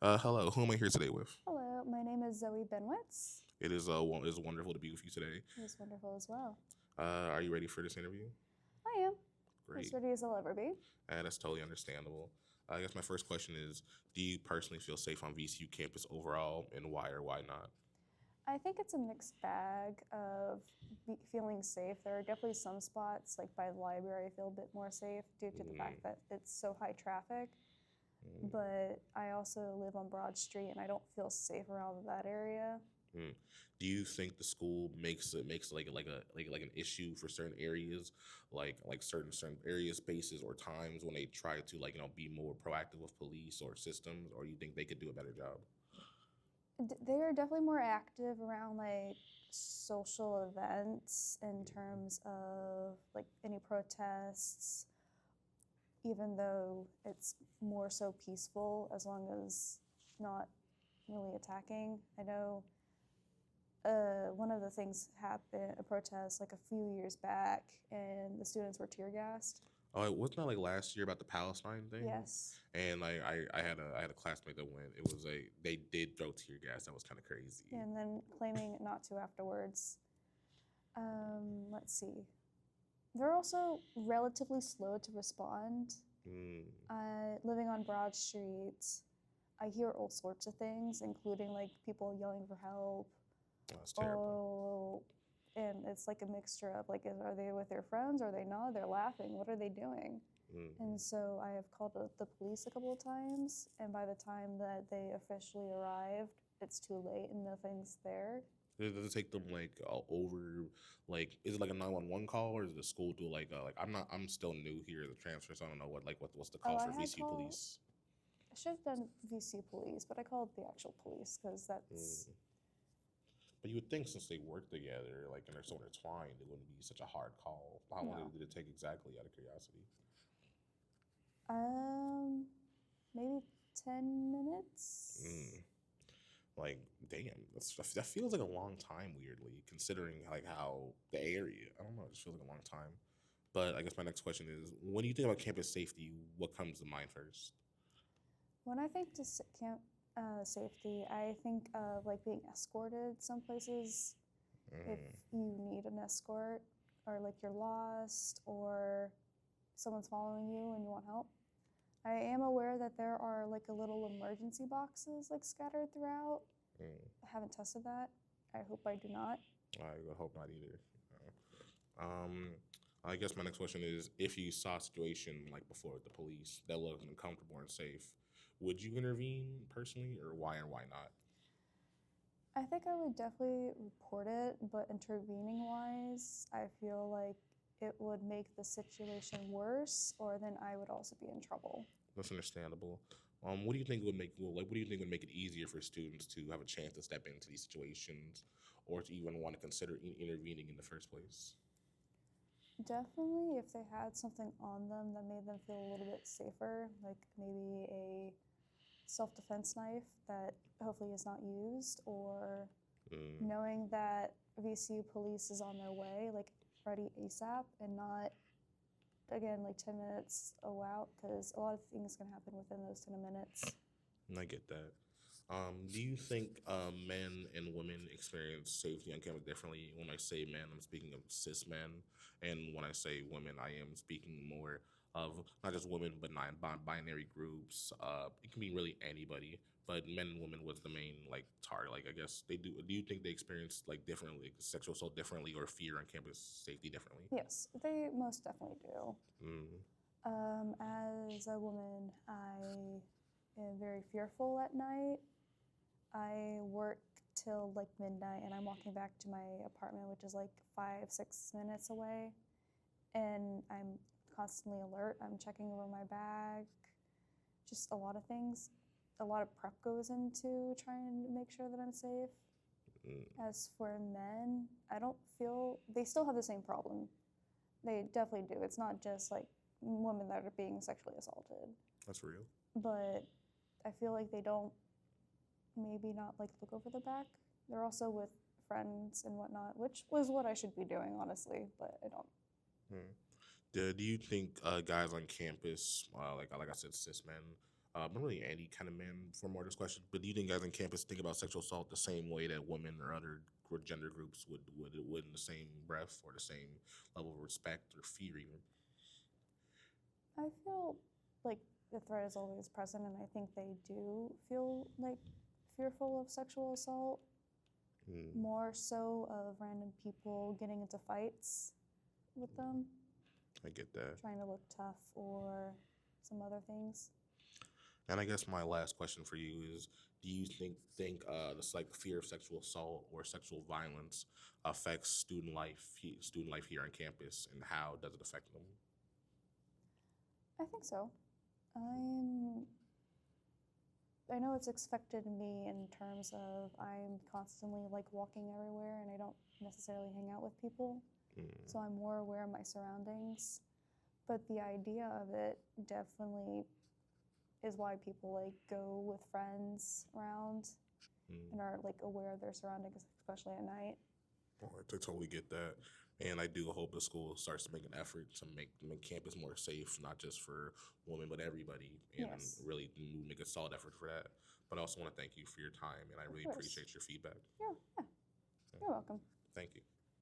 Hello, who am I here today with? Hello, my name is Zoe Benwitz. It is wonderful to be with you today. It was wonderful as well. Are you ready for this interview? I am as Great. ready as I'll ever be. That's totally understandable. I guess my first question is: do you personally feel safe on VCU campus overall, and why or why not? I think it's a mixed bag of feeling safe. There are definitely some spots, like by the library, I feel a bit more safe due to the Mm, fact that it's so high traffic. mm, But I also live on Broad Street and I don't feel safe around that area. mm. Do you think the school makes like an issue for certain areas, like certain areas, spaces, or times when they try to be more proactive with police or systems, or you think they could do a better job? They are definitely more active around like social events in Mm, terms of like any protests, even though it's more so peaceful as long as not really attacking. I know one of the things happened, a protest like a few years back, and the students were tear gassed. Oh, it wasn't that like last year about the Palestine thing, Yes. and I had a classmate that went. It was they did throw tear gas. That was kind of crazy. And then claiming not to afterwards. Let's see. They're also relatively slow to respond. Mm, Living on Broad Street, I hear all sorts of things, including like people yelling for help. that's terrible. Oh, and it's like a mixture of like, are they with their friends? Are they not? They're laughing. What are they doing? And Mm. so I have called the police a couple of times, and by the time that they officially arrived, it's too late and nothing's there. Does it take them over is it like a 911 call, or does the school do I'm still new here, the transfer, so I don't know what's the Oh, call I for had VCU called. police. I should have done VC police, but I called the actual police because that's. Mm. But you would think since they work together, and they're so intertwined, it wouldn't be such a hard call. How long No. did it take exactly, out of curiosity? Um, Maybe 10 minutes. Mm. Like, damn, that feels like a long time. Weirdly, considering how the area, I don't know, it just feels like a long time. But I guess my next question is: when you think about campus safety, what comes to mind first? When I think to camp safety, I think of like being escorted some places if Mm, you need an escort or like you're lost or someone's following you and you want help. I am aware that there are like a little emergency boxes like scattered throughout. mm. I haven't tested that. I hope I do not. I would hope not either. Um, I guess my next question is: if you saw a situation like before with the police that looked uncomfortable and safe, would you intervene personally, or why and why not? I think I would definitely report it, but intervening wise, I feel like it would make the situation worse, or then I would also be in trouble. That's understandable. What do you think would make what do you think would make it easier for students to have a chance to step into these situations, or to even want to consider intervening in the first place? Definitely, if they had something on them that made them feel a little bit safer, like maybe a self defense knife that hopefully is not used, or Mm, knowing that VCU police is on their way, like ready ASAP, and not again like 10 minutes out, because a lot of things can happen within those 10 minutes. I get that. Do you think men and women experience safety on campus differently? When I say men, I'm speaking of cis men, and when I say women, I am speaking more of not just women, but non-binary groups. It can be really anybody, but men and women was the main target. Like, I guess they do. Do you think they experience differently, sexual assault differently, or fear on campus safety differently? Yes, they most definitely do. Mm, As a woman, I am very fearful at night. I work till like midnight and I'm walking back to my apartment, which is like 5, 6 minutes away. And I'm constantly alert. I'm checking over my bag, just a lot of things. A lot of prep goes into trying to make sure that I'm safe. mm, As for men, I don't feel they still have the same problem. They definitely do. It's not just like women that are being sexually assaulted, that's real. but I feel like they don't maybe not like look over the back. They're also with friends and whatnot, which was what I should be doing, honestly, but I don't. Mm. Do you think guys on campus, like I said, cis men, not really any kind of man for more this question, but do you think guys on campus think about sexual assault the same way that women or other gender groups would in the same breath or the same level of respect or fear even? I feel like the threat is always present, and I think they do feel like fearful of sexual assault, Mm, more so of random people getting into fights with them, I get that. trying to look tough or some other things. And I guess my last question for you is: do you think this like fear of sexual assault or sexual violence affects student life here on campus, and how does it affect them? I think so. I'm I know it's expected of me in terms of I'm constantly like walking everywhere and I don't necessarily hang out with people. Mm, So I'm more aware of my surroundings. But the idea of it definitely is why people like go with friends around mm. and are like aware of their surroundings, especially at night. Oh, I totally get that. And I do hope the school starts to make an effort to make campus more safe, not just for women, but everybody, and Yes, really make a solid effort for that. But I also want to thank you for your time, and I of really course. appreciate your feedback. Yeah, yeah. Yeah, You're welcome. thank you.